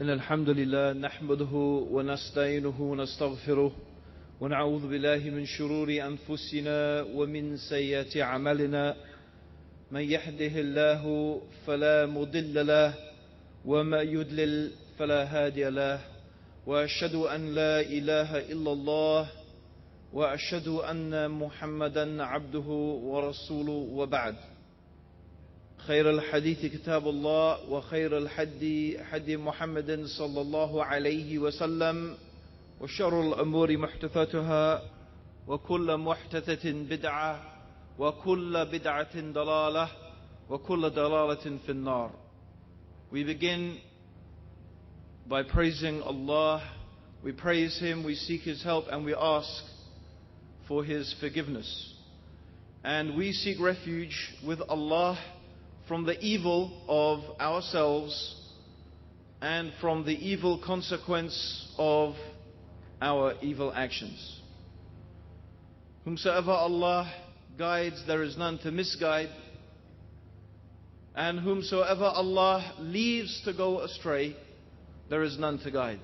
إن الحمد لله نحمده ونستعينه ونستغفره ونعوذ بالله من شرور أنفسنا ومن سيئات أعمالنا من يهده الله فلا مضل له وما يضلل فلا هادي له وأشهد أن لا إله إلا الله وأشهد أن محمدا عبده ورسوله وبعد خير الحديث كتاب الله وخير الحدي حدي محمد صلى الله عليه وسلم وشر الأمور محدثاتها وكل محدثة بدعة وكل بدعة ضلالة وكل ضلالة في النار. We begin by praising Allah. We praise Him, we seek His help, and we ask for His forgiveness. And we seek refuge with Allah from the evil of ourselves and from the evil consequence of our evil actions. Whomsoever Allah guides, there is none to misguide. And whomsoever Allah leaves to go astray, there is none to guide.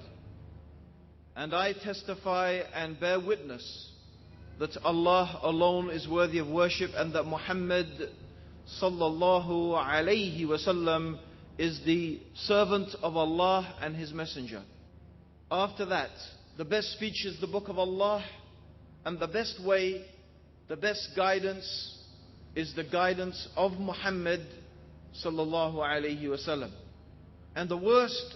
And I testify and bear witness that Allah alone is worthy of worship and that Muhammad sallallahu alayhi wasallam is the servant of Allah and His messenger. After that, the best speech is the book of Allah, and the best way, the best guidance is the guidance of Muhammad sallallahu alayhi wasallam. And the worst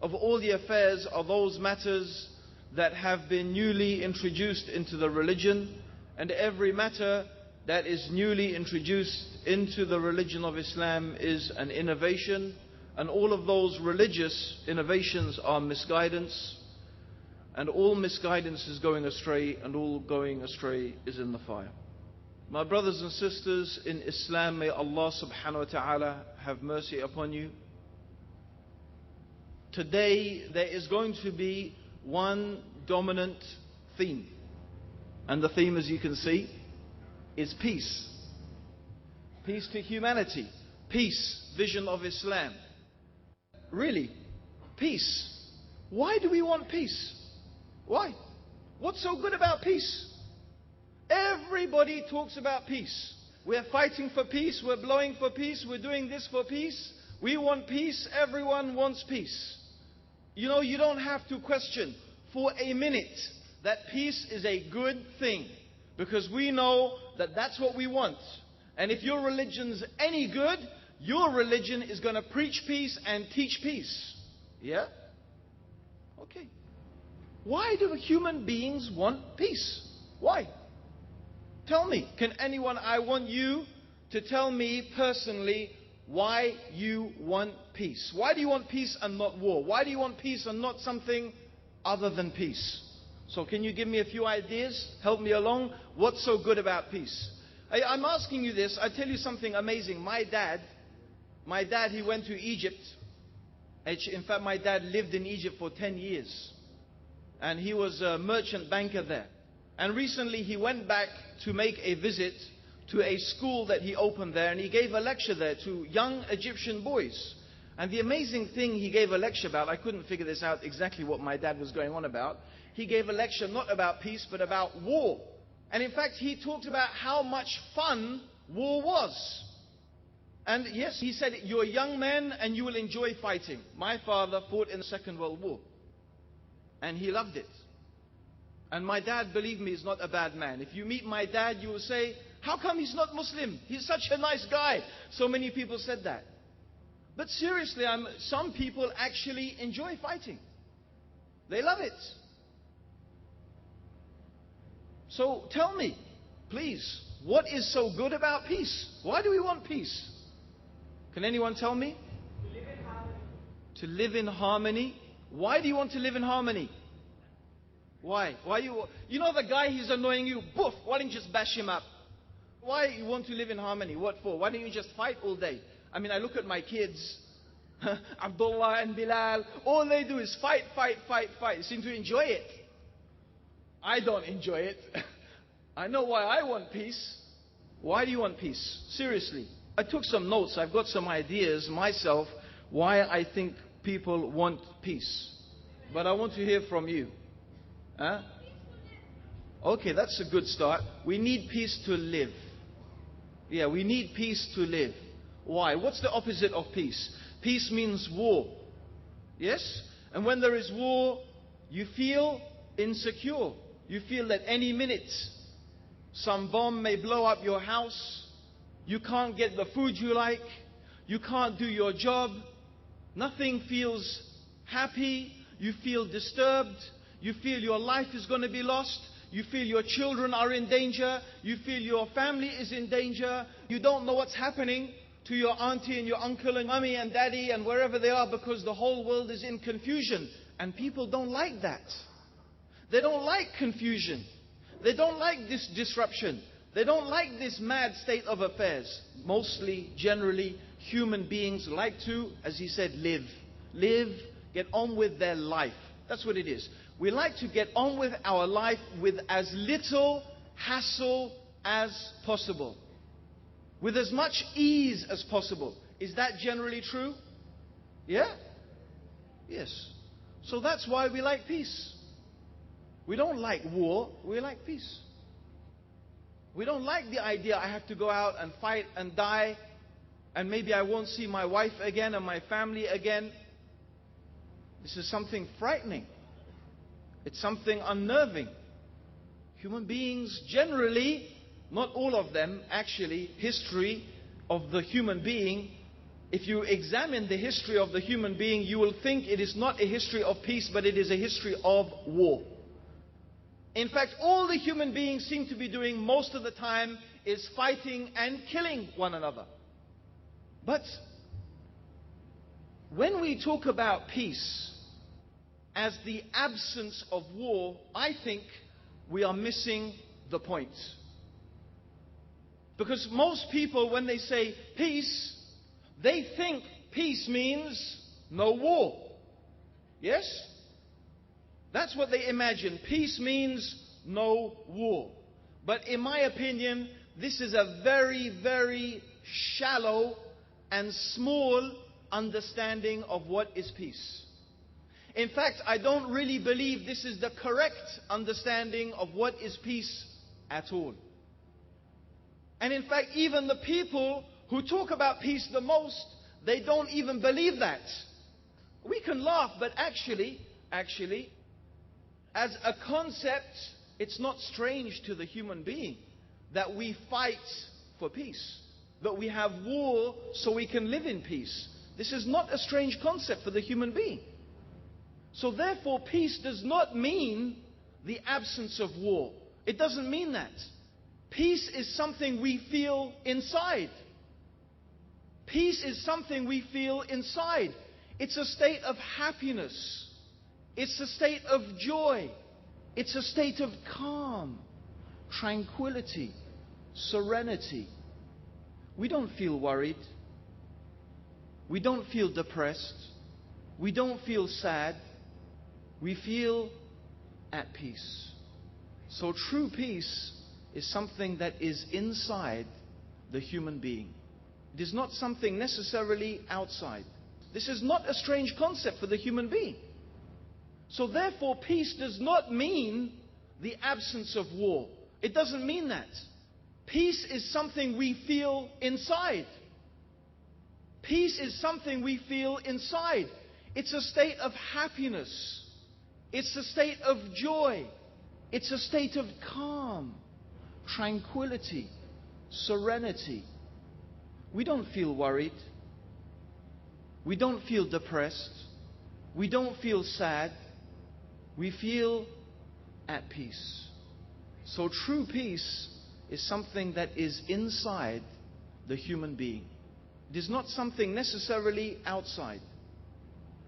of all the affairs are those matters that have been newly introduced into the religion, and every matter that is newly introduced into the religion of Islam is an innovation, and all of those religious innovations are misguidance, and all misguidance is going astray, and all going astray is in the fire. My brothers and sisters in Islam, may Allah subhanahu wa ta'ala have mercy upon you. Today there is going to be one dominant theme, and the theme, as you can see, is peace. Peace to humanity. Peace, vision of Islam. Really, peace. Why do we want peace? Why? What's so good about peace? Everybody talks about peace. We're fighting for peace, we're blowing for peace, we're doing this for peace. We want peace, everyone wants peace. You know, you don't have to question for a minute that peace is a good thing, because we know that that's what we want. And if your religion's any good, your religion is going to preach peace and teach peace. Yeah? Okay. Why do human beings want peace? Why? Tell me. Can anyone, I want you to tell me personally why you want peace. Why do you want peace and not war? Why do you want peace and not something other than peace? So can you give me a few ideas? Help me along. What's so good about peace? I'm asking you this. I tell you something amazing. My dad, he went to Egypt. In fact, my dad lived in Egypt for 10 years. And he was a merchant banker there. And recently he went back to make a visit to a school that he opened there. And he gave a lecture there to young Egyptian boys. And the amazing thing he gave a lecture about, I couldn't figure this out exactly what my dad was going on about. He gave a lecture not about peace, but about war. And in fact, he talked about how much fun war was. And yes, he said, you're young men and you will enjoy fighting. My father fought in the Second World War. And he loved it. And my dad, believe me, is not a bad man. If you meet my dad, you will say, how come he's not Muslim? He's such a nice guy. So many people said that. But seriously, some people actually enjoy fighting. They love it. So tell me, please, what is so good about peace? Why do we want peace? Can anyone tell me? To live in harmony. Why do you want to live in harmony? Why? You know the guy, he's annoying you. Boof! Why don't you just bash him up? Why you want to live in harmony? What for? Why don't you just fight all day? I mean, I look at my kids, Abdullah and Bilal. All they do is fight, fight, fight, fight. They seem to enjoy it. I don't enjoy it. I know why I want peace. Why do you want peace? Seriously. I took some notes. I've got some ideas myself why I think people want peace. But I want to hear from you. Huh? Okay, that's a good start. We need peace to live. Yeah, we need peace to live. Why? What's the opposite of peace? Peace means war. Yes? And when there is war, you feel insecure. You feel that any minute some bomb may blow up your house. You can't get the food you like. You can't do your job. Nothing feels happy. You feel disturbed. You feel your life is going to be lost. You feel your children are in danger. You feel your family is in danger. You don't know what's happening to your auntie and your uncle and mummy and daddy and wherever they are, because the whole world is in confusion. And people don't like that. They don't like confusion. They don't like this disruption. They don't like this mad state of affairs. Mostly, generally, human beings like to, as he said, live. Live, get on with their life. That's what it is. We like to get on with our life with as little hassle as possible. With as much ease as possible. Is that generally true? Yeah? Yes. So that's why we like peace. We don't like war, we like peace. We don't like the idea I have to go out and fight and die, and maybe I won't see my wife again and my family again. This is something frightening. It's something unnerving. Human beings generally, not all of them actually, history of the human being, if you examine the history of the human being, you will think it is not a history of peace, but it is a history of war. In fact, all the human beings seem to be doing most of the time is fighting and killing one another. But when we talk about peace as the absence of war, I think we are missing the point. Because most people, when they say peace, they think peace means no war. Yes? That's what they imagine. Peace means no war. But in my opinion, this is a very, very shallow and small understanding of what is peace. In fact, I don't really believe this is the correct understanding of what is peace at all. And in fact, even the people who talk about peace the most, they don't even believe that. We can laugh, but actually, as a concept, it's not strange to the human being that we fight for peace, that we have war so we can live in peace. This is not a strange concept for the human being. So therefore, peace does not mean the absence of war. It doesn't mean that. Peace is something we feel inside. Peace is something we feel inside. It's a state of happiness. It's a state of joy. It's a state of calm, tranquility, serenity. We don't feel worried. We don't feel depressed. We don't feel sad. We feel at peace. So true peace is something that is inside the human being. It is not something necessarily outside. This is not a strange concept for the human being. So therefore, peace does not mean the absence of war. It doesn't mean that. Peace is something we feel inside. Peace is something we feel inside. It's a state of happiness. It's a state of joy. It's a state of calm, tranquility, serenity. We don't feel worried. We don't feel depressed. We don't feel sad. We feel at peace. So true peace is something that is inside the human being. It is not something necessarily outside.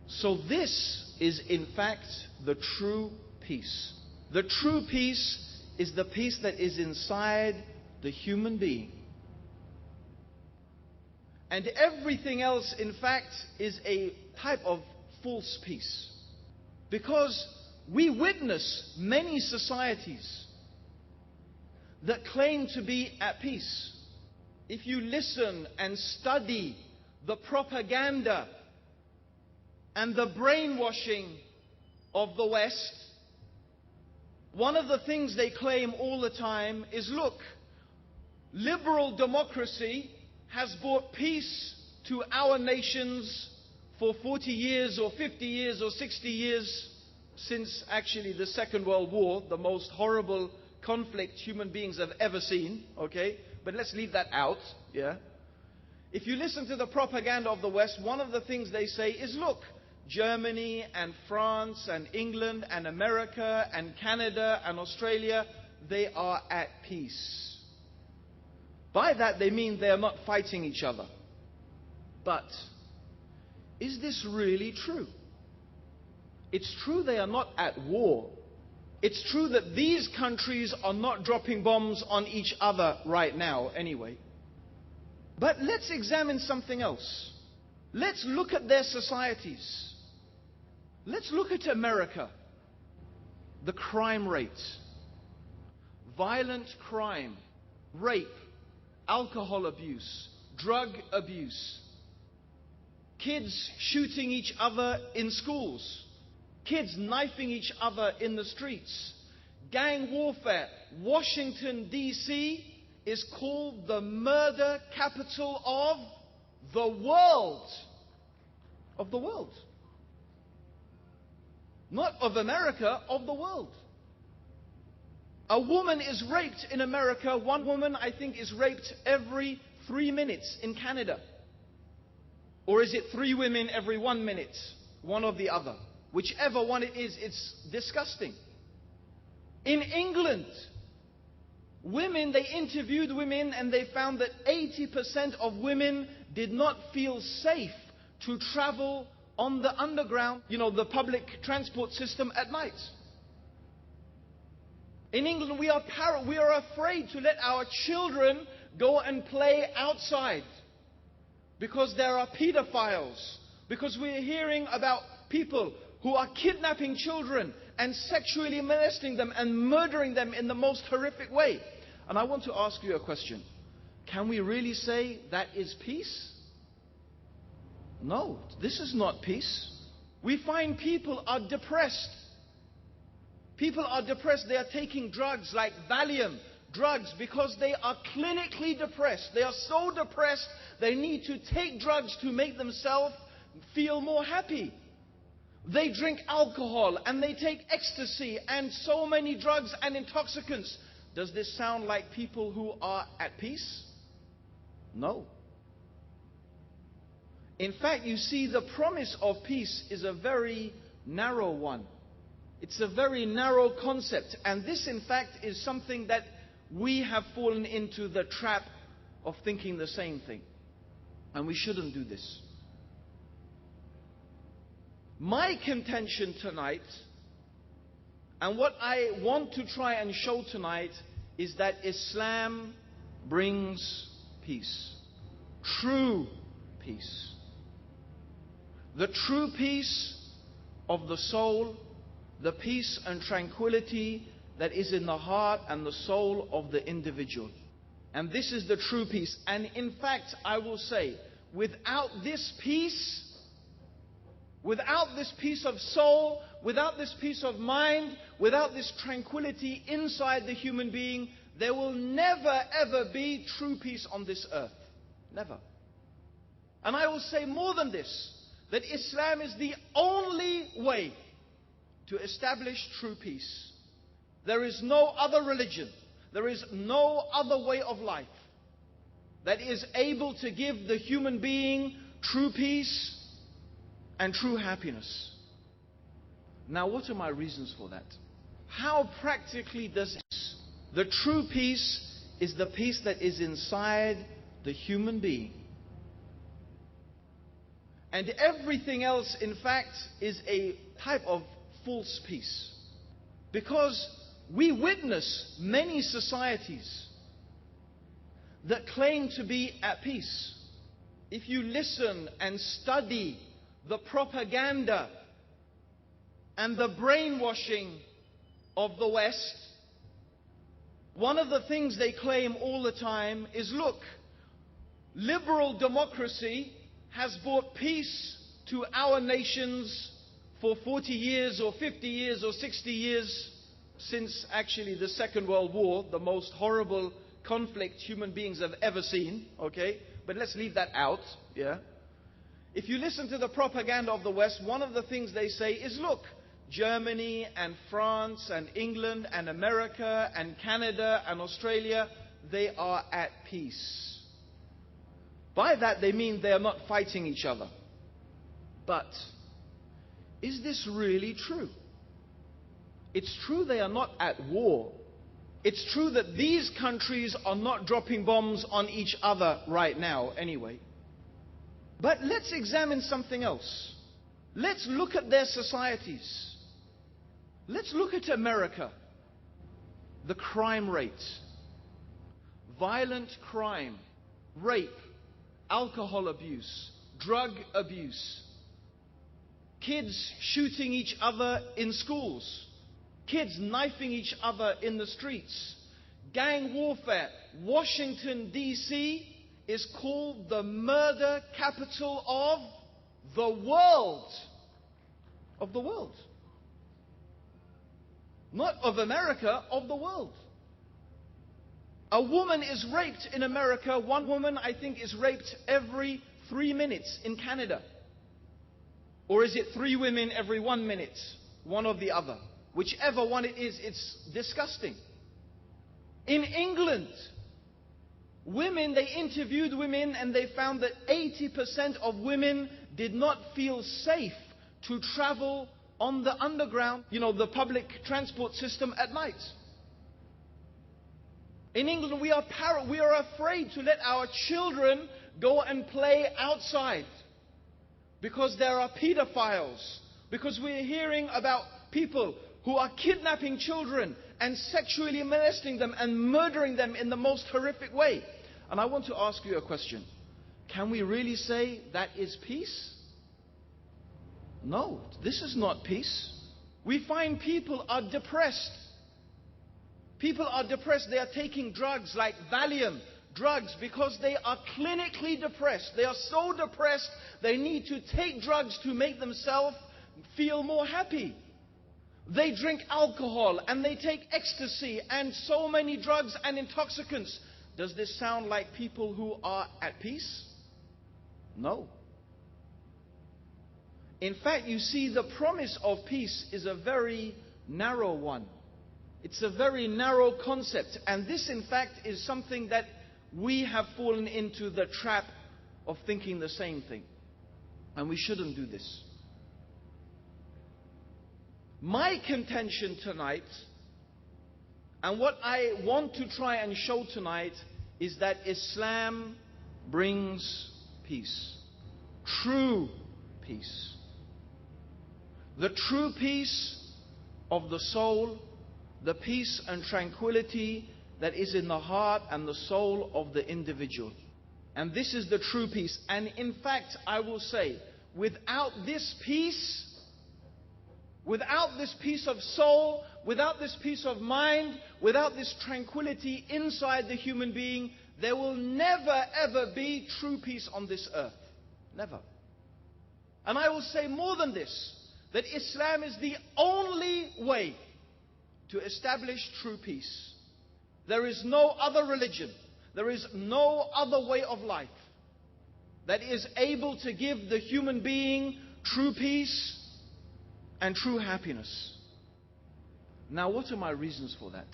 So this is in fact the true peace. The true peace is the peace that is inside the human being. And everything else, in fact, is a type of false peace. Because we witness many societies that claim to be at peace. If you listen and study the propaganda and the brainwashing of the West, one of the things they claim all the time is, look, liberal democracy has brought peace to our nations for 40 years or 50 years or 60 years, since actually the Second World War, the most horrible conflict human beings have ever seen, okay? But let's leave that out, yeah? If you listen to the propaganda of the West, one of the things they say is, look, Germany and France and England and America and Canada and Australia, they are at peace. By that they mean they are not fighting each other. But is this really true? It's true they are not at war. It's true that these countries are not dropping bombs on each other right now anyway. But let's examine something else. Let's look at their societies. Let's look at America. The crime rate. Violent crime. Rape. Alcohol abuse. Drug abuse. Kids shooting each other in schools. Kids knifing each other in the streets. Gang warfare. Washington, D.C. is called the murder capital of the world. Of the world. Not of America, of the world. A woman is raped in America. One woman, I think, is raped every 3 minutes in Canada. Or is it 3 women every 1 minute? One or the other. Whichever one it is, it's disgusting. In England, women, they interviewed women and they found that 80% of women did not feel safe to travel on the underground, the public transport system at night. In England, we are afraid to let our children go and play outside because there are pedophiles, because we're hearing about people who are kidnapping children and sexually molesting them and murdering them in the most horrific way. And I want to ask you a question. Can we really say that is peace? No, this is not peace. We find people are depressed. People are depressed. They are taking drugs like Valium, drugs because they are clinically depressed. They are so depressed they need to take drugs to make themselves feel more happy. They drink alcohol and they take ecstasy and so many drugs and intoxicants. Does this sound like people who are at peace? No. In fact, you see, the promise of peace is a very narrow one. It's a very narrow concept. And this, in fact, is something that we have fallen into the trap of thinking the same thing. And we shouldn't do this. My contention tonight, and what I want to try and show tonight, is that Islam brings peace. True peace. The true peace of the soul, the peace and tranquility that is in the heart and the soul of the individual. And this is the true peace. And in fact, I will say, without this peace of soul, without this peace of mind, without this tranquility inside the human being, there will never ever be true peace on this earth. Never. And I will say more than this, that Islam is the only way to establish true peace. There is no other religion, there is no other way of life that is able to give the human being true peace and true happiness. Now, what are my reasons for that? How practically does this? The true peace is the peace that is inside the human being. And everything else, in fact, is a type of false peace. Because we witness many societies that claim to be at peace. If you listen and study the propaganda and the brainwashing of the West, one of the things they claim all the time is, look, liberal democracy has brought peace to our nations for 40 years or 50 years or 60 years, since actually the Second World War, the most horrible conflict human beings have ever seen, okay? But let's leave that out, yeah? If you listen to the propaganda of the West, one of the things they say is, look, Germany and France and England and America and Canada and Australia, they are at peace. By that they mean they are not fighting each other. But is this really true? It's true they are not at war. It's true that these countries are not dropping bombs on each other right now anyway. But let's examine something else. Let's look at their societies. Let's look at America. The crime rate, violent crime, rape, alcohol abuse, drug abuse, kids shooting each other in schools, kids knifing each other in the streets, gang warfare. Washington, D.C. is called the murder capital of the world. Of the world. Not of America, of the world. A woman is raped in America. One woman, I think, is raped every 3 minutes in Canada. Or is it 3 women every 1 minute? One or the other. Whichever one it is, it's disgusting. In England, women, they interviewed women and they found that 80% of women did not feel safe to travel on the underground, the public transport system at night. In England, we are afraid to let our children go and play outside because there are pedophiles, because we're hearing about people who are kidnapping children and sexually molesting them and murdering them in the most horrific way. And I want to ask you a question. Can we really say that is peace? No, this is not peace. We find people are depressed. People are depressed. They are taking drugs like Valium, drugs, because they are clinically depressed. They are so depressed, they need to take drugs to make themselves feel more happy. They drink alcohol and they take ecstasy and so many drugs and intoxicants. Does this sound like people who are at peace? No. In fact, you see, the promise of peace is a very narrow one. It's a very narrow concept. And this, in fact, is something that we have fallen into the trap of thinking the same thing. And we shouldn't do this. My contention tonight, and what I want to try and show tonight, is that Islam brings peace. True peace. The true peace of the soul, the peace and tranquility that is in the heart and the soul of the individual. And this is the true peace. And in fact, I will say, without this peace of soul, without this peace of mind, without this tranquility inside the human being, there will never ever be true peace on this earth. Never. And I will say more than this, that Islam is the only way to establish true peace. There is no other religion, there is no other way of life that is able to give the human being true peace and true happiness. Now, what are my reasons for that?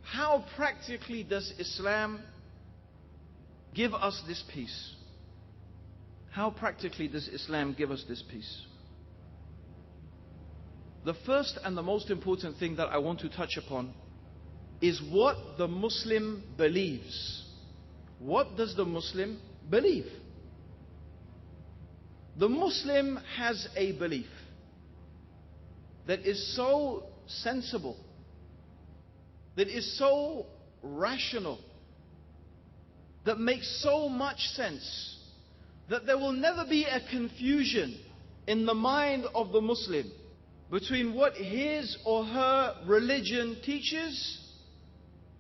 How practically does Islam give us this peace? How practically does Islam give us this peace? The first and the most important thing that I want to touch upon is what the Muslim believes. What does the Muslim believe? The Muslim has a belief that is so sensible, that is so rational, that makes so much sense, that there will never be a confusion in the mind of the Muslim between what his or her religion teaches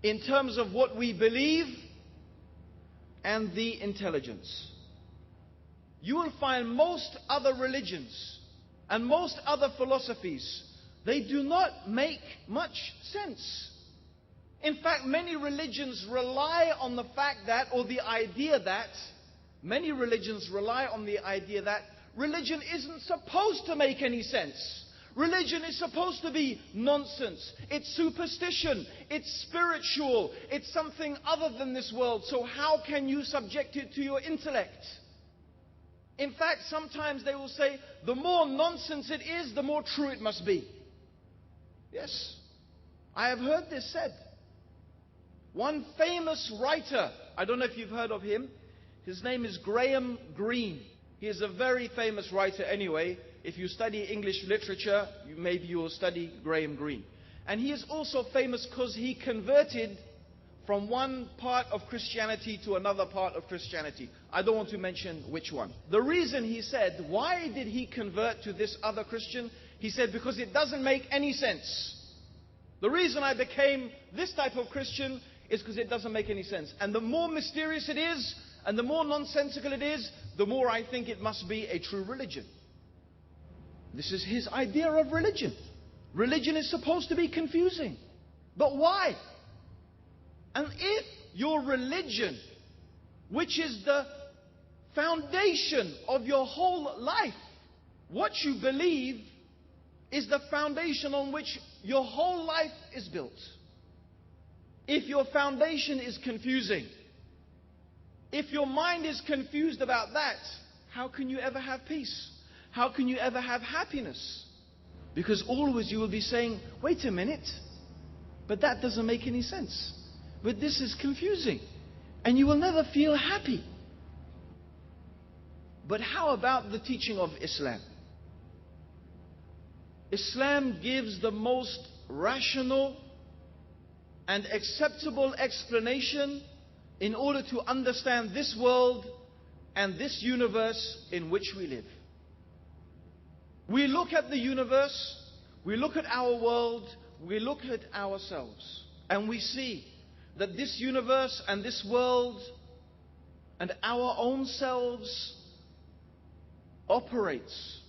in terms of what we believe and the intelligence. You will find most other religions and most other philosophies, they do not make much sense. In fact, many religions rely on the fact that, or the idea that, many religions rely on the idea that religion isn't supposed to make any sense. Religion is supposed to be nonsense. It's superstition. It's spiritual. It's something other than this world. So how can you subject it to your intellect? In fact, sometimes they will say, the more nonsense it is, the more true it must be. Yes, I have heard this said. One famous writer, I don't know if you've heard of him, his name is Graham Greene. He is a very famous writer anyway. If you study English literature, maybe you will study Graham Greene. And he is also famous because he converted from one part of Christianity to another part of Christianity. I don't want to mention which one. The reason he said, why did he convert to this other Christian? He said, because it doesn't make any sense. The reason I became this type of Christian is because it doesn't make any sense. And the more mysterious it is, and the more nonsensical it is, the more I think it must be a true religion. This is his idea of religion. Religion is supposed to be confusing. But why? And if your religion, which is the foundation of your whole life, what you believe is the foundation on which your whole life is built. If your foundation is confusing, if your mind is confused about that, how can you ever have peace? How can you ever have happiness? Because always you will be saying, wait a minute, but that doesn't make any sense. But this is confusing. And you will never feel happy. But how about the teaching of Islam? Islam gives the most rational and acceptable explanation in order to understand this world and this universe in which we live. We look at the universe, we look at our world, we look at ourselves, and we see that this universe and this world and our own selves operates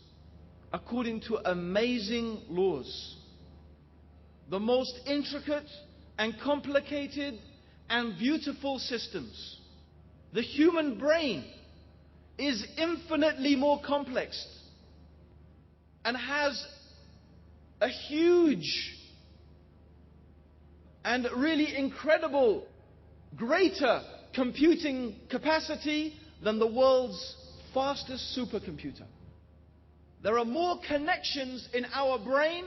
according to amazing laws. The most intricate and complicated and beautiful systems. The human brain is infinitely more complex and has a huge and really incredible, greater computing capacity than the world's fastest supercomputer. There are more connections in our brain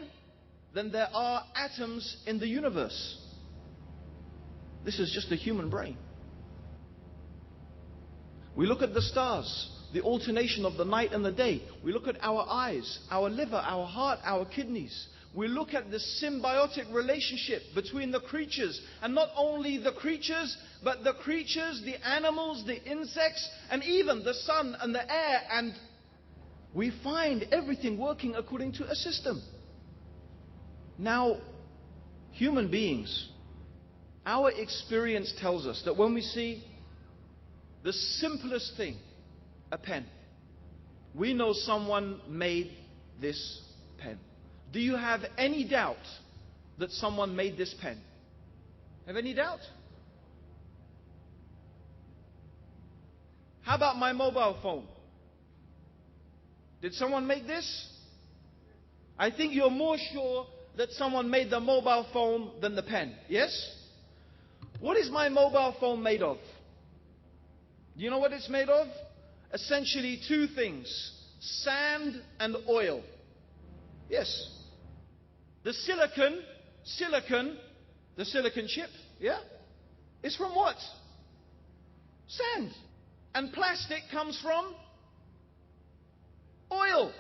than there are atoms in the universe. This is just the human brain. We look at the stars, the alternation of the night and the day. We look at our eyes, our liver, our heart, our kidneys. We look at the symbiotic relationship between the creatures, and not only the creatures, but the creatures, the animals, the insects, and even the sun and the air, and we find everything working according to a system. Now, human beings, our experience tells us that when we see the simplest thing, a pen, we know someone made this pen. Do you have any doubt that someone made this pen? Have any doubt? How about my mobile phone? Did someone make this? I think you're more sure that someone made the mobile phone than the pen. Yes? What is my mobile phone made of? Do you know what it's made of? Essentially two things: sand and oil. Yes. The silicon chip, yeah? Is from what? Sand. And plastic comes from Oil.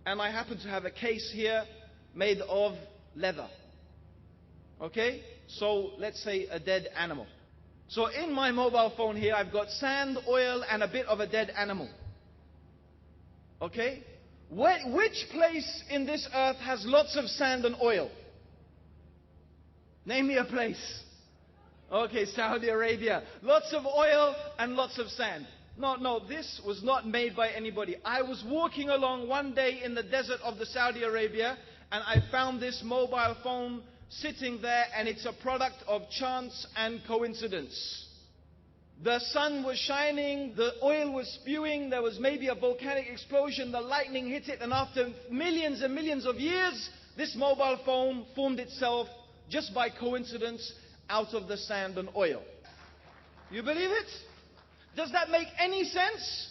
And I happen to have a case here made of leather. Okay? So let's say a dead animal. So in my mobile phone here, I've got sand, oil, and a bit of a dead animal. Okay? Which place in this earth has lots of sand and oil? Name me a place. Okay, Saudi Arabia. Lots of oil and lots of sand. No, this was not made by anybody. I was walking along one day in the desert of the Saudi Arabia, and I found this mobile phone sitting there, and it's a product of chance and coincidence. The sun was shining, the oil was spewing, there was maybe a volcanic explosion, the lightning hit it, and after millions and millions of years, this mobile phone formed itself just by coincidence out of the sand and oil. You believe it? Does that make any sense?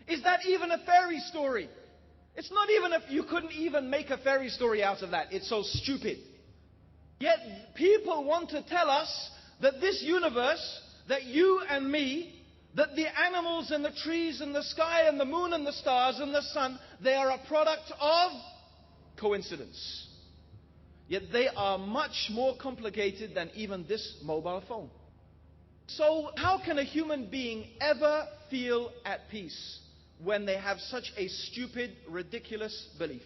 Is that even a fairy story? It's not even you couldn't even make a fairy story out of that. It's so stupid. Yet people want to tell us that this universe, that you and me, that the animals and the trees and the sky and the moon and the stars and the sun, they are a product of coincidence. Yet they are much more complicated than even this mobile phone. So how can a human being ever feel at peace when they have such a stupid, ridiculous belief?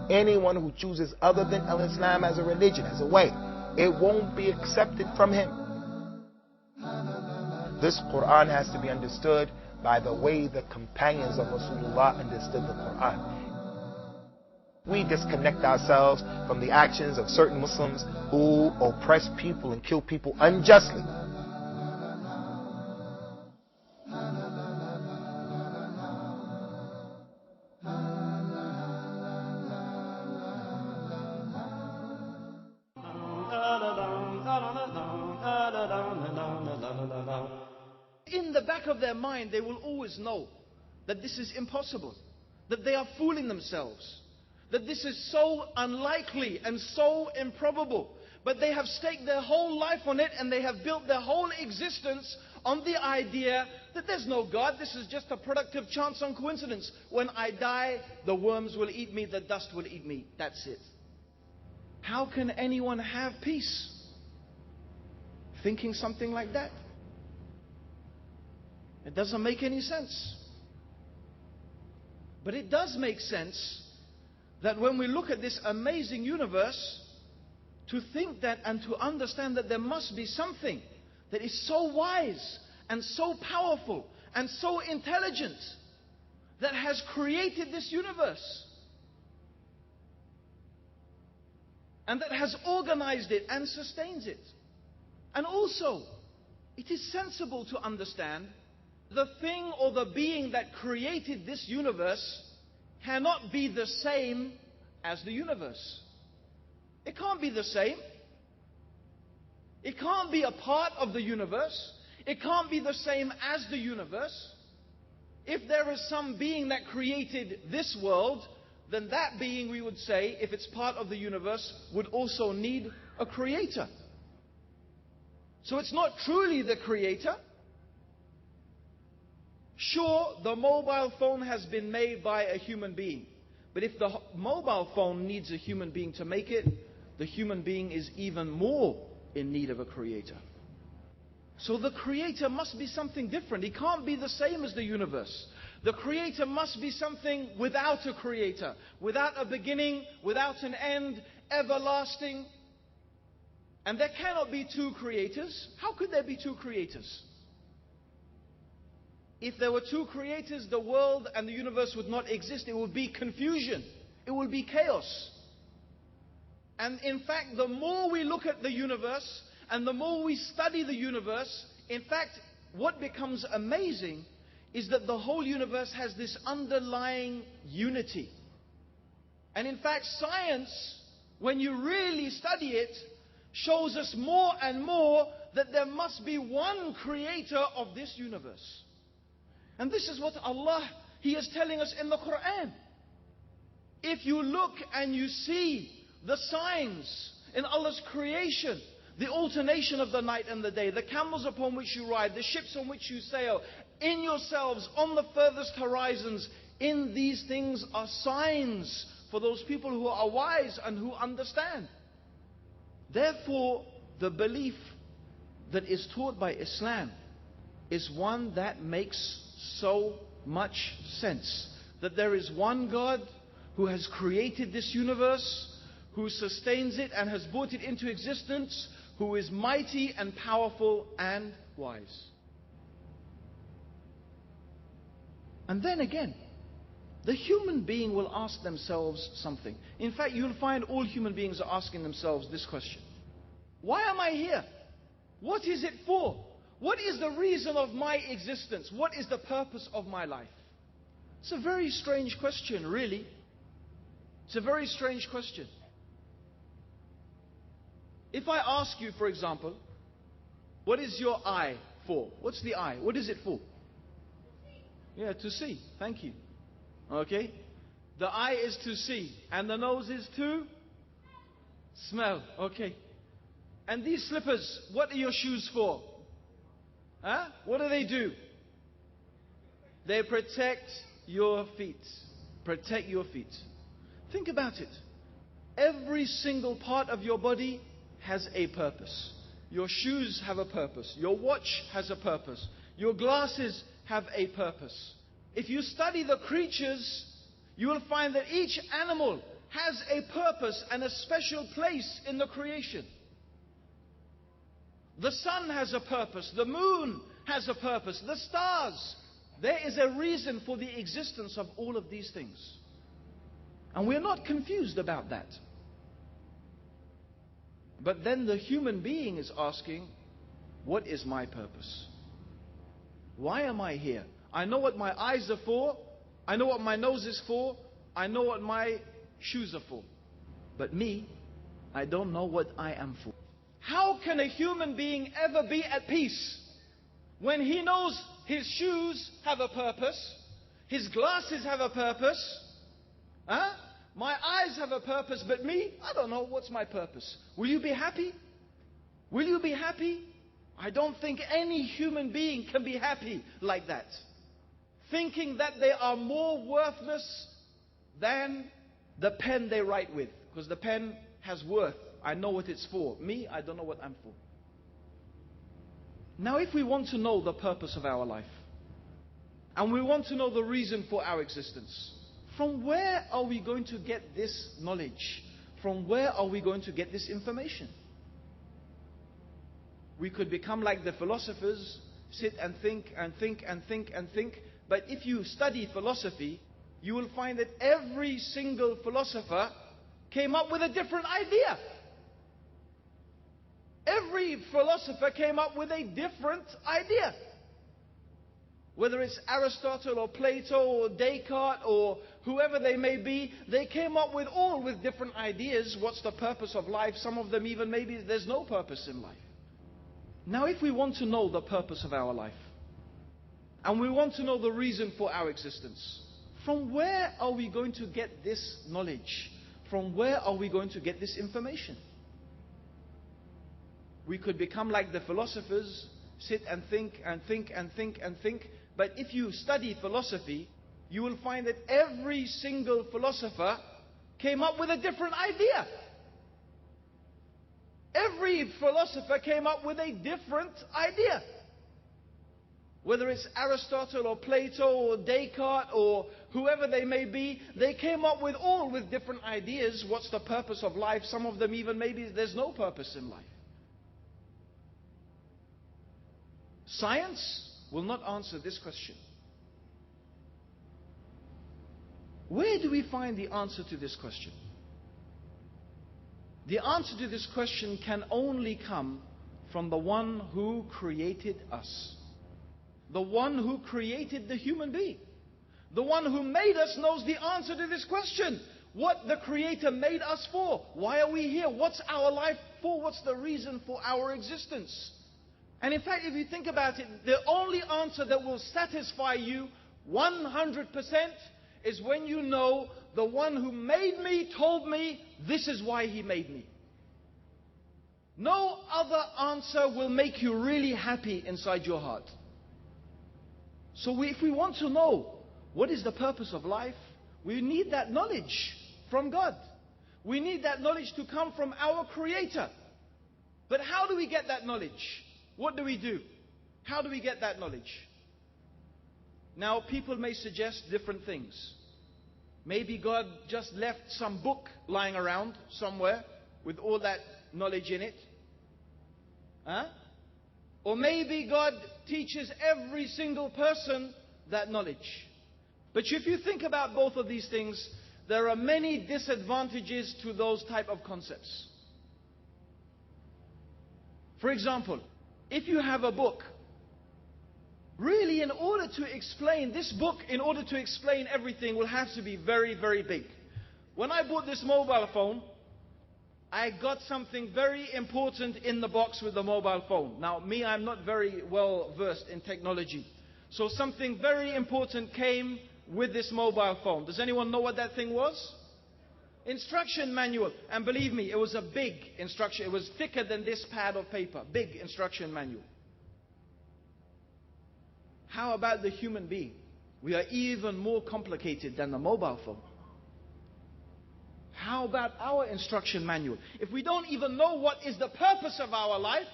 Anyone who chooses other than Islam as a religion, as a way, it won't be accepted from him. This Quran has to be understood by the way the companions of Rasulullah understood the Quran. We disconnect ourselves from the actions of certain Muslims who oppress people and kill people unjustly. In the back of their mind, they will always know that this is impossible, that they are fooling themselves, that this is so unlikely and so improbable. But they have staked their whole life on it, and they have built their whole existence on the idea that there's no God, this is just a product of chance and coincidence. When I die, the worms will eat me, the dust will eat me. That's it. How can anyone have peace thinking something like that? It doesn't make any sense. But it does make sense that when we look at this amazing universe, to think that and to understand that there must be something that is so wise and so powerful and so intelligent that has created this universe and that has organized it and sustains it. And also, it is sensible to understand the thing or the being that created this universe cannot be the same as the universe. It can't be the same. It can't be a part of the universe. It can't be the same as the universe. If there is some being that created this world, then that being, we would say, if it's part of the universe, would also need a creator. So it's not truly the creator. Sure, the mobile phone has been made by a human being. But if the mobile phone needs a human being to make it, the human being is even more in need of a creator. So the creator must be something different. He can't be the same as the universe. The creator must be something without a creator, without a beginning, without an end, everlasting. And there cannot be two creators. How could there be two creators? If there were two creators, the world and the universe would not exist. It would be confusion. It would be chaos. And in fact, the more we look at the universe and the more we study the universe, in fact, what becomes amazing is that the whole universe has this underlying unity. And in fact, science, when you really study it, shows us more and more that there must be one creator of this universe. And this is what Allah He is telling us in the Quran. If you look and you see the signs in Allah's creation, the alternation of the night and the day, the camels upon which you ride, the ships on which you sail, in yourselves, on the furthest horizons, in these things are signs for those people who are wise and who understand. Therefore, the belief that is taught by Islam is one that makes so much sense. That there is one God who has created this universe, who sustains it and has brought it into existence, who is mighty and powerful and wise. And then again, the human being will ask themselves something. In fact, you'll find all human beings are asking themselves this question. Why am I here? What is it for? What is the reason of my existence? What is the purpose of my life? It's a very strange question, really. It's a very strange question. If I ask you, for example, what is your eye for? What's the eye? What is it for? Yeah, to see. Thank you. Okay? The eye is to see. And the nose is to smell. Okay. And these slippers, what are your shoes for? Huh? What do? They protect your feet. Protect your feet. Think about it. Every single part of your body has a purpose. Your shoes have a purpose. Your watch has a purpose. Your glasses have a purpose. If you study the creatures, you will find that each animal has a purpose and a special place in the creation. The sun has a purpose. The moon has a purpose. The stars. There is a reason for the existence of all of these things. And we're not confused about that. But then the human being is asking, what is my purpose? Why am I here? I know what my eyes are for. I know what my nose is for. I know what my shoes are for. But me, I don't know what I am for. How can a human being ever be at peace when he knows his shoes have a purpose, his glasses have a purpose, huh? My eyes have a purpose, but me, I don't know what's my purpose. Will you be happy? Will you be happy? I don't think any human being can be happy like that. Thinking that they are more worthless than the pen they write with. Because the pen has worth. I know what it's for. Me, I don't know what I'm for. Now, if we want to know the purpose of our life, and we want to know the reason for our existence, from where are we going to get this knowledge? From where are we going to get this information? We could become like the philosophers, sit and think and think and think and think. But if you study philosophy, you will find that every single philosopher came up with a different idea. Every philosopher came up with a different idea. Whether it's Aristotle or Plato or Descartes or whoever they may be, they came up with all with different ideas. What's the purpose of life? Some of them even maybe there's no purpose in life. Now if we want to know the purpose of our life, and we want to know the reason for our existence, from where are we going to get this knowledge? From where are we going to get this information? We could become like the philosophers, sit and think and think and think and think. But if you study philosophy, you will find that every single philosopher came up with a different idea. Every philosopher came up with a different idea. Whether it's Aristotle or Plato or Descartes or whoever they may be, they came up with all with different ideas. What's the purpose of life? Some of them even maybe there's no purpose in life. Science will not answer this question. Where do we find the answer to this question? The answer to this question can only come from the one who created us. The one who created the human being. The one who made us knows the answer to this question. What the Creator made us for. Why are we here? What's our life for? What's the reason for our existence? And in fact, if you think about it, the only answer that will satisfy you 100% is when you know the one who made me told me this is why he made me. No other answer will make you really happy inside your heart. So if we want to know what is the purpose of life, we need that knowledge from God. We need that knowledge to come from our Creator. But how do we get that knowledge? What do we do? How do we get that knowledge? Now, people may suggest different things. Maybe God just left some book lying around somewhere with all that knowledge in it. Or maybe God teaches every single person that knowledge. But if you think about both of these things, there are many disadvantages to those type of concepts. For example, if you have a book, really in order to explain this book, in order to explain everything, will have to be very, very big. When I bought this mobile phone, I got something very important in the box with the mobile phone. Now, I'm not very well versed in technology. So something very important came with this mobile phone. Does anyone know what that thing was? Instruction manual. And believe me, it was a big instruction. It was thicker than this pad of paper. Big instruction manual. How about the human being? We are even more complicated than the mobile phone. How about our instruction manual? If we don't even know what is the purpose of our life,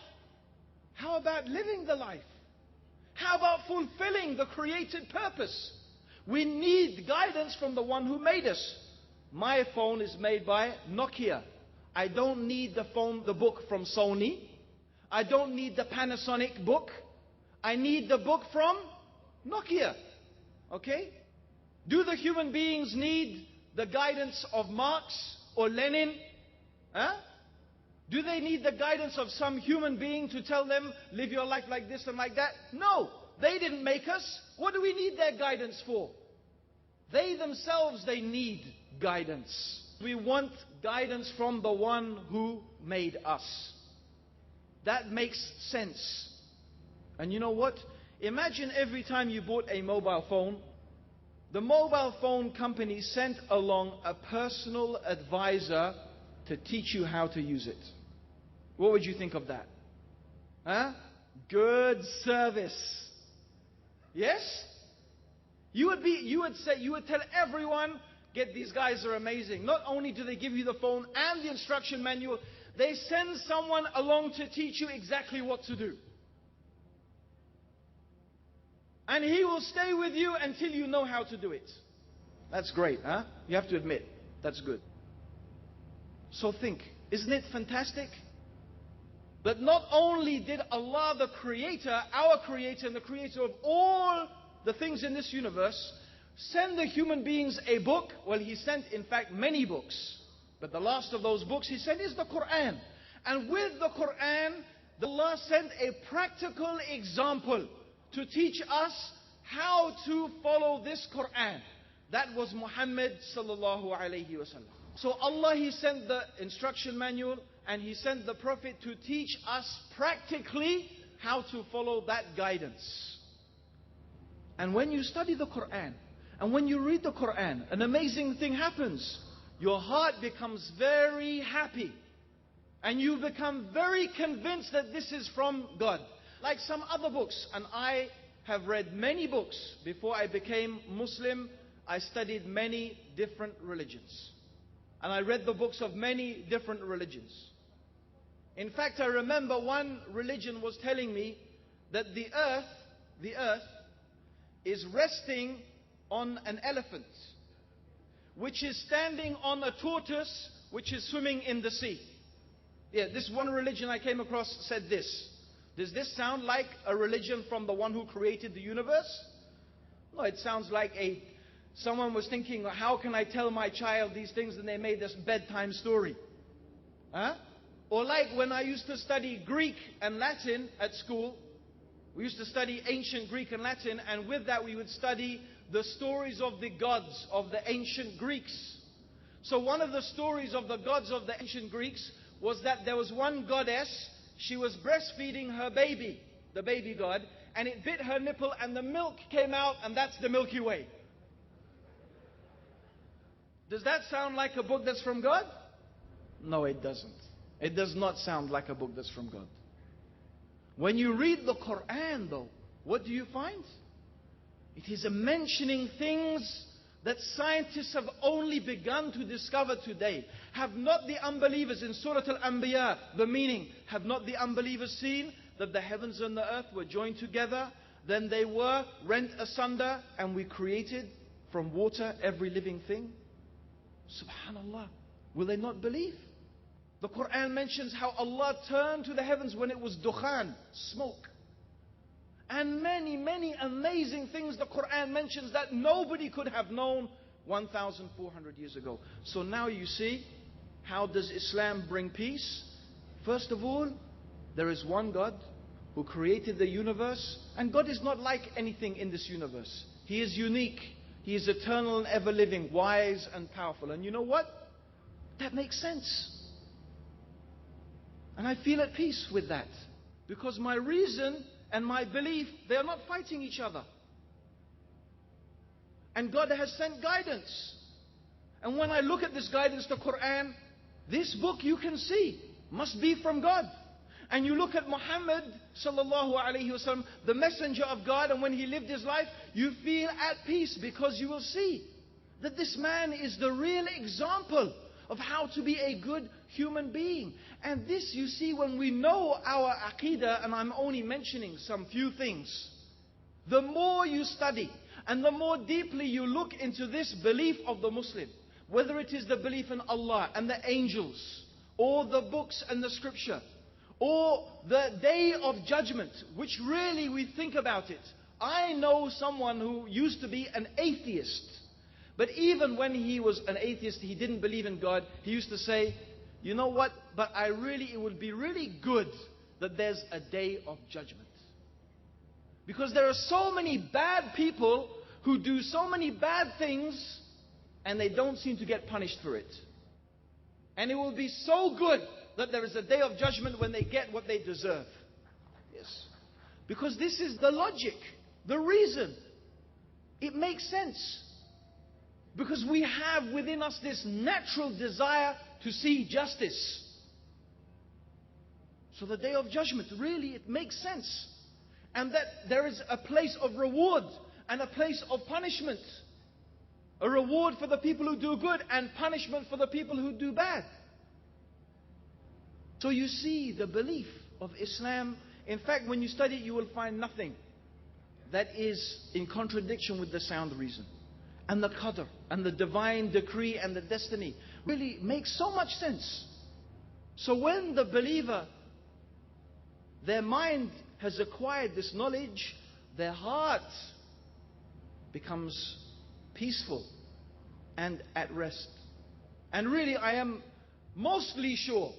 how about living the life? How about fulfilling the created purpose? We need guidance from the one who made us. My phone is made by Nokia. I don't need the book from Sony. I don't need the Panasonic book. I need the book from Nokia. Okay? Do the human beings need the guidance of Marx or Lenin? Do they need the guidance of some human being to tell them, live your life like this and like that? No, they didn't make us. What do we need their guidance for? They themselves, they need guidance. We want guidance from the one who made us. That makes sense. And you know what? Imagine every time you bought a mobile phone, the mobile phone company sent along a personal advisor to teach you how to use it. What would you think of that? Good service. Yes? You would tell everyone, these guys are amazing. Not only do they give you the phone and the instruction manual, they send someone along to teach you exactly what to do. And he will stay with you until you know how to do it. That's great, huh? You have to admit, that's good. So think, isn't it fantastic? That not only did Allah the Creator, our Creator and the Creator of all the things in this universe, send the human beings a book. Well, He sent in fact many books. But the last of those books He sent is the Quran. And with the Quran, Allah sent a practical example to teach us how to follow this Quran. That was Muhammad sallallahu alayhi wasallam. So Allah, He sent the instruction manual and He sent the Prophet to teach us practically how to follow that guidance. And when you study the Quran and when you read the Quran, an amazing thing happens. Your heart becomes very happy and you become very convinced that this is from God. Like some other books, and I have read many books. Before I became Muslim, I studied many different religions. And I read the books of many different religions. In fact, I remember one religion was telling me that the earth is resting on an elephant, which is standing on a tortoise, which is swimming in the sea. Yeah, this one religion I came across said this. Does this sound like a religion from the one who created the universe? No, it sounds like someone was thinking, how can I tell my child these things, and they made this bedtime story. Or like when I used to study Greek and Latin at school, we used to study ancient Greek and Latin, and with that we would study the stories of the gods of the ancient Greeks. So one of the stories of the gods of the ancient Greeks was that there was one goddess. She was breastfeeding her baby, the baby god, and it bit her nipple and the milk came out, and that's the Milky Way. Does that sound like a book that's from God? No, it doesn't. It does not sound like a book that's from God. When you read the Quran though, what do you find? It is mentioning things that scientists have only begun to discover today. Have not the unbelievers in Surah Al-Anbiya, the meaning, have not the unbelievers seen that the heavens and the earth were joined together, then they were rent asunder, and we created from water every living thing? Subhanallah. Will they not believe? The Quran mentions how Allah turned to the heavens when it was dukhan, smoke. And many, many amazing things the Quran mentions that nobody could have known 1,400 years ago. So now you see, how does Islam bring peace? First of all, there is one God who created the universe. And God is not like anything in this universe. He is unique. He is eternal and ever living, wise and powerful. And you know what? That makes sense. And I feel at peace with that. Because my reason and my belief, they are not fighting each other. And God has sent guidance. And when I look at this guidance, the Quran, this book you can see must be from God. And you look at Muhammad sallallahu alaihi wasallam, the messenger of God, and when he lived his life, you feel at peace because you will see that this man is the real example of how to be a good human being. And this you see when we know our aqidah, and I'm only mentioning some few things. The more you study and the more deeply you look into this belief of the Muslim, whether it is the belief in Allah and the angels, or the books and the scripture, or the day of judgment, which really we think about it. I know someone who used to be an atheist. But even when he was an atheist, he didn't believe in God. He used to say, you know what? But it would be really good that there's a day of judgment. Because there are so many bad people who do so many bad things and they don't seem to get punished for it. And it will be so good that there is a day of judgment when they get what they deserve. Yes. Because this is the logic, the reason. It makes sense. Because we have within us this natural desire to see justice. So the day of judgment, really, it makes sense. And that there is a place of reward and a place of punishment. A reward for the people who do good and punishment for the people who do bad. So you see the belief of Islam. In fact, when you study it, you will find nothing that is in contradiction with the sound reason. And the qadr, and the divine decree and the destiny really makes so much sense. So when the believer, their mind has acquired this knowledge, their heart becomes peaceful and at rest. And really I am mostly sure,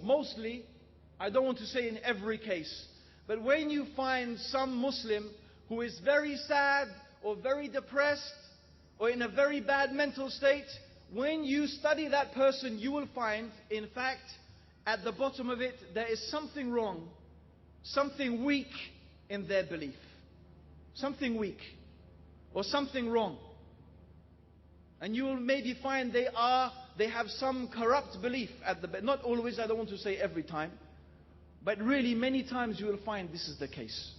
I don't want to say in every case, but when you find some Muslim who is very sad or very depressed or in a very bad mental state, when you study that person, you will find, in fact, at the bottom of it, there is something wrong, something weak in their belief. Something weak or something wrong. And you will maybe find they have some corrupt belief at the not always, I don't want to say every time, but really many times you will find this is the case.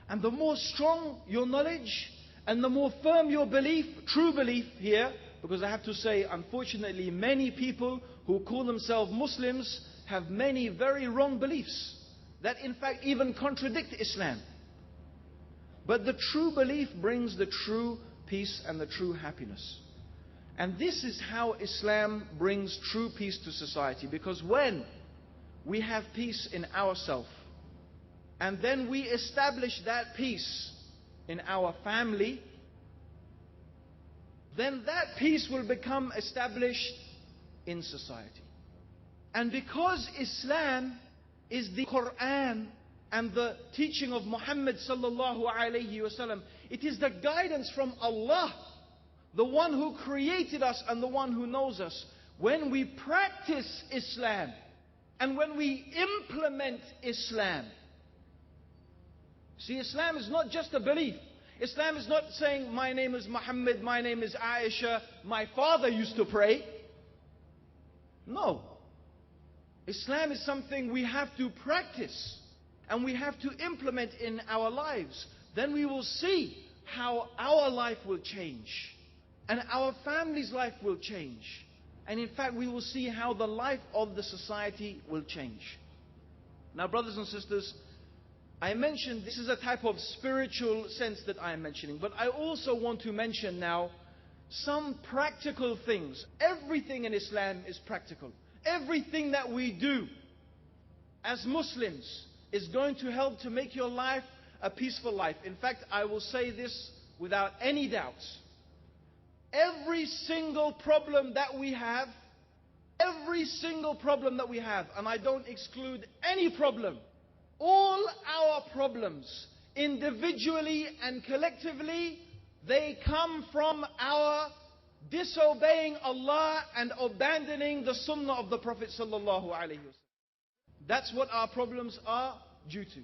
And the more strong your knowledge and the more firm your belief, true belief here, because I have to say, unfortunately, many people who call themselves Muslims have many very wrong beliefs that in fact even contradict Islam. But the true belief brings the true peace and the true happiness. And this is how Islam brings true peace to society. Because when we have peace in ourselves, and then we establish that peace in our family, then that peace will become established in society. And because Islam is the Quran and the teaching of Muhammad sallallahu alayhi wasallam, it is the guidance from Allah, the one who created us and the one who knows us. When we practice Islam and when we implement Islam, See, Islam is not just a belief. Islam is not saying, my name is Muhammad, my name is Aisha, my father used to pray. No. Islam is something we have to practice and we have to implement in our lives. Then we will see how our life will change and our family's life will change. And in fact, we will see how the life of the society will change. Now, brothers and sisters, I mentioned this is a type of spiritual sense that I am mentioning, but I also want to mention now some practical things. Everything in Islam is practical. Everything that we do as Muslims is going to help to make your life a peaceful life. In fact, I will say this without any doubt. Every single problem that we have, and I don't exclude any problem, all our problems, individually and collectively, they come from our disobeying Allah and abandoning the sunnah of the Prophet sallallahu alaihi wasallam. That's what our problems are due to.